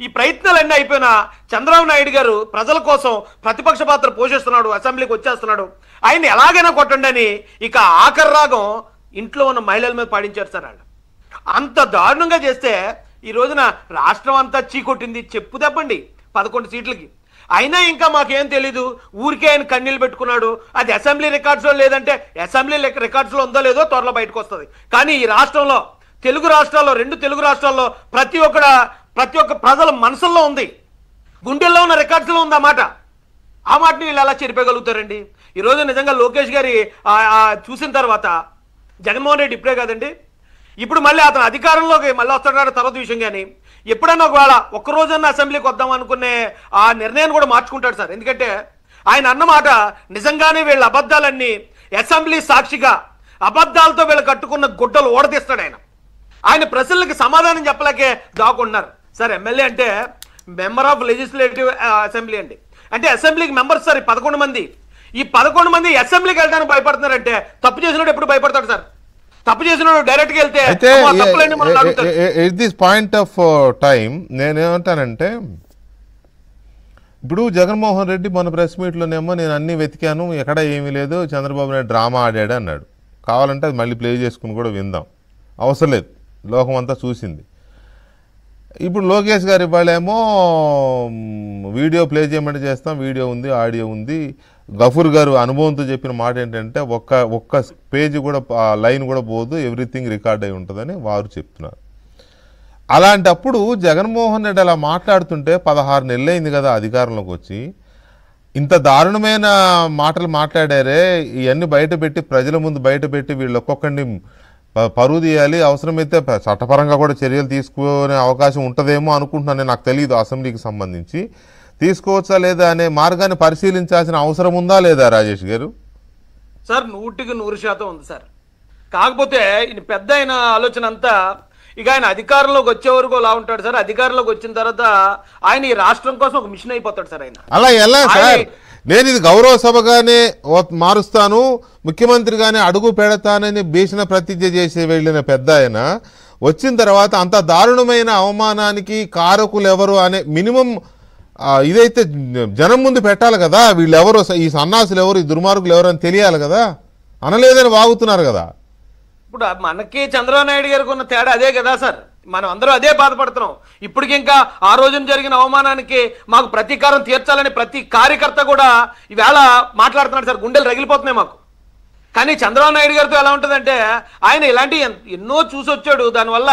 ఈ ప్రయత్నాలన్నీ అయిపోయినా చంద్రబాబు నాయుడు గారు ప్రజల కోసం ప్రతిపక్ష పాత్ర పోషిస్తున్నాడు, అసెంబ్లీకి వచ్చేస్తున్నాడు, ఆయన ఎలాగైనా కొట్టండి అని ఇక ఆఖరి రాగం ఇంట్లో ఉన్న మహిళల మీద పాడించారు సార్. వాళ్ళు అంత దారుణంగా చేస్తే ఈ రోజున రాష్ట్రం అంతా చీకొట్టింది, చెప్పు దెబ్బండి 11 సీట్లకి. అయినా ఇంకా మాకేం తెలీదు, ఊరికే ఆయన కన్నీళ్ళు పెట్టుకున్నాడు. అది అసెంబ్లీ రికార్డ్స్లో లేదంటే అసెంబ్లీ రికార్డ్స్లో ఉందో లేదో త్వరలో బయటకు వస్తుంది. కానీ ఈ రాష్ట్రంలో, తెలుగు రాష్ట్రాల్లో, 2 తెలుగు రాష్ట్రాల్లో ప్రతి ఒక్క ప్రజల మనసుల్లో ఉంది, గుండెల్లో ఉన్న రికార్డ్స్లో ఉంది ఆ మాటని వీళ్ళు ఎలా చెరిపేయగలుగుతారండి? ఈరోజు నిజంగా లోకేష్ గారి చూసిన తర్వాత జగన్మోహన్ రెడ్డి ఇప్పుడే కాదండి, ఇప్పుడు మళ్ళీ అతను అధికారంలోకి మళ్ళీ వస్తాడు తర్వాత విషయం. కానీ ఎప్పుడైనా ఒకవేళ ఒక్కరోజన్నా అసెంబ్లీకి వద్దాం అనుకునే ఆ నిర్ణయాన్ని కూడా మార్చుకుంటాడు సార్. ఎందుకంటే ఆయన అన్నమాట నిజంగానే వీళ్ళ అబద్ధాలన్నీ అసెంబ్లీ సాక్షిగా అబద్ధాలతో వీళ్ళు కట్టుకున్న గుడ్డలు ఓడదీస్తాడు ఆయన ప్రజలకి సమాధానం చెప్పలేకే దాక్కున్నారు సార్. ఎమ్మెల్యే అంటే మెంబర్ ఆఫ్ లెజిస్లేటివ్ అసెంబ్లీ అండి, అంటే అసెంబ్లీకి మెంబర్స్ సార్ 11 మంది. ఈ 11 మంది అసెంబ్లీకి వెళ్ళడానికి భయపడుతున్నారంటే తప్పు చేసినోడు ఎప్పుడు భయపడతాడు సార్? తప్పు చేసినోడు డైరెక్ట్గా వెళ్తే at this point of time నేనేమంటానంటే, ఇప్పుడు జగన్మోహన్ రెడ్డి మన ప్రెస్ మీట్లోనేమో నేను అన్ని వెతికాను, ఎక్కడ ఏమీ లేదు, చంద్రబాబు నాయుడు డ్రామా ఆడాడు అన్నాడు. కావాలంటే అది మళ్ళీ ప్లే చేసుకుని కూడా విందాం, అవసరం లేదు, లోకం అంతా చూసింది. ఇప్పుడు లోకేష్ గారు ఇవాళేమో వీడియో ప్లే చేయమంటే చేస్తాం, వీడియో ఉంది, ఆడియో ఉంది. గఫూర్ గారు అనుభవంతో చెప్పిన మాట ఏంటంటే ఒక్క పేజీ కూడా లైన్ కూడా పోదు, ఎవ్రీథింగ్ రికార్డ్ అయి ఉంటుందని వారు చెప్తున్నారు. అలాంటప్పుడు జగన్మోహన్ రెడ్డి అలా మాట్లాడుతుంటే 16 నెలలైంది కదా అధికారంలోకి వచ్చి, ఇంత దారుణమైన మాటలు మాట్లాడారే, ఇవన్నీ బయటపెట్టి ప్రజల ముందు బయటపెట్టి వీళ్ళు ఒక్కొక్కరిని పరువు తీయాలి, అవసరమైతే చట్టపరంగా కూడా చర్యలు తీసుకునే అవకాశం ఉంటుందేమో అనుకుంటున్నాను. నాకు తెలియదు అసెంబ్లీకి సంబంధించి తీసుకోవచ్చా లేదా అనే మార్గాన్ని పరిశీలించాల్సిన అవసరం ఉందా లేదా రాజేష్ గారు? సార్ 100% ఉంది సార్. కాకపోతే ఈయన పెద్ద అయిన ఆలోచన అంతా ఇక ఆయన అధికారంలోకి వచ్చే వరకు అలా ఉంటాడు సార్. అధికారంలోకి వచ్చిన తర్వాత ఆయన ఈ రాష్ట్రం కోసం ఒక మిషన్ అయిపోతాడు సార్. ఆయన అలా ఎలా సార్? నేను ఇది గౌరవ సభగానే మారుస్తాను, ముఖ్యమంత్రిగానే అడుగు పెడతానని భీషణ ప్రతిజ్ఞ చేసి వెళ్ళిన పెద్ద ఆయన వచ్చిన తర్వాత అంత దారుణమైన అవమానానికి కారకులు ఎవరు అనే మినిమం ఇదైతే జనం ముందు పెట్టాలి కదా. వీళ్ళు ఎవరు, ఈ సన్నాసులు ఎవరు, ఈ దుర్మార్గులు ఎవరు అని తెలియాలి కదా. అనలేదని వాగుతున్నారు కదా. ఇప్పుడు మనకి చంద్రబాబు నాయుడు గారికి ఉన్న తేడా అదే కదా సార్. మనం అందరూ అదే బాధపడుతున్నాం. ఇప్పటికి ఇంకా ఆ రోజున జరిగిన అవమానానికి మాకు ప్రతీకారం తీర్చాలని ప్రతి కార్యకర్త కూడా ఈవేళ మాట్లాడుతున్నాడు సార్. గుండెలు రగిలిపోతున్నాయి మాకు. కానీ చంద్రబాబు నాయుడు గారితో ఎలా ఉంటుందంటే, ఆయన ఇలాంటి ఎన్నో చూసి వచ్చాడు. దానివల్ల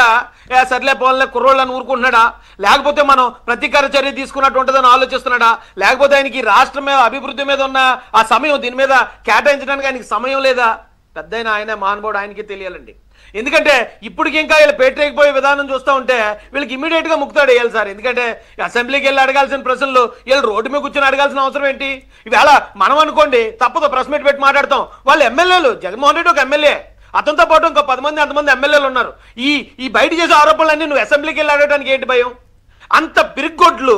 సర్లే పోలే కుర్రోళ్ళని ఊరుకుంటున్నాడా, లేకపోతే మనం ప్రతీకార చర్య తీసుకున్నట్టు ఉంటుందని ఆలోచిస్తున్నాడా, లేకపోతే ఆయనకి రాష్ట్రం మీద అభివృద్ధి మీద ఉన్న ఆ సమయం దీని మీద కేటాయించడానికి ఆయనకి సమయం లేదా? పెద్ద ఆయన మహానుభావుడు, ఆయనకి తెలియాలండి. ఎందుకంటే ఇప్పటికి ఇంకా వీళ్ళు పేటరేకపోయే విధానం చూస్తూ ఉంటే వీళ్ళకి ఇమీడియట్గా ముక్తాడు వేయాలి సార్. ఎందుకంటే అసెంబ్లీకి వెళ్ళి అడగాల్సిన ప్రశ్నలు వీళ్ళు రోడ్డు మీద కూర్చొని అడగాల్సిన అవసరం ఏంటి? ఇవాళ మనం అనుకోండి తప్పదు ప్రెస్ మీట్ పెట్టి మాట్లాడతాం. వాళ్ళు ఎమ్మెల్యేలు, జగన్మోహన్ రెడ్డి ఒక ఎమ్మెల్యే, అతనితో పాటు ఇంకో 10 మంది అంతమంది ఎమ్మెల్యేలు ఉన్నారు. ఈ బయట చేసే ఆరోపణలన్నీ నువ్వు అసెంబ్లీకి వెళ్ళి అడగడానికి ఏంటి భయం? అంత పిరిగొడ్లు,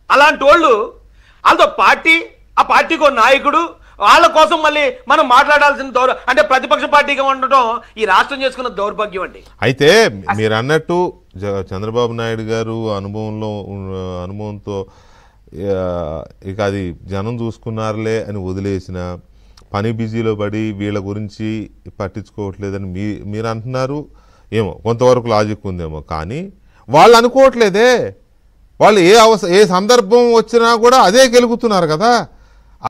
అలాంటి వాళ్ళు, వాళ్ళతో పార్టీ, ఆ పార్టీకి ఒక నాయకుడు, వాళ్ళ కోసం మళ్ళీ మనం మాట్లాడాల్సిన అంటే ప్రతిపక్ష పార్టీగా ఉండటం ఈ రాష్ట్రం చేసుకున్న దౌర్భాగ్యం అండి. అయితే మీరు అన్నట్టు చంద్రబాబు నాయుడు గారు అనుభవంతో ఇక అది జనం చూసుకున్నారులే అని వదిలేసిన, పని బిజీలో పడి వీళ్ళ గురించి పట్టించుకోవట్లేదని మీరు అంటున్నారు. ఏమో కొంతవరకు లాజిక్ ఉందేమో, కానీ వాళ్ళు అనుకోవట్లేదే. వాళ్ళు ఏ సందర్భం వచ్చినా కూడా అదే గెలుగుతున్నారు కదా.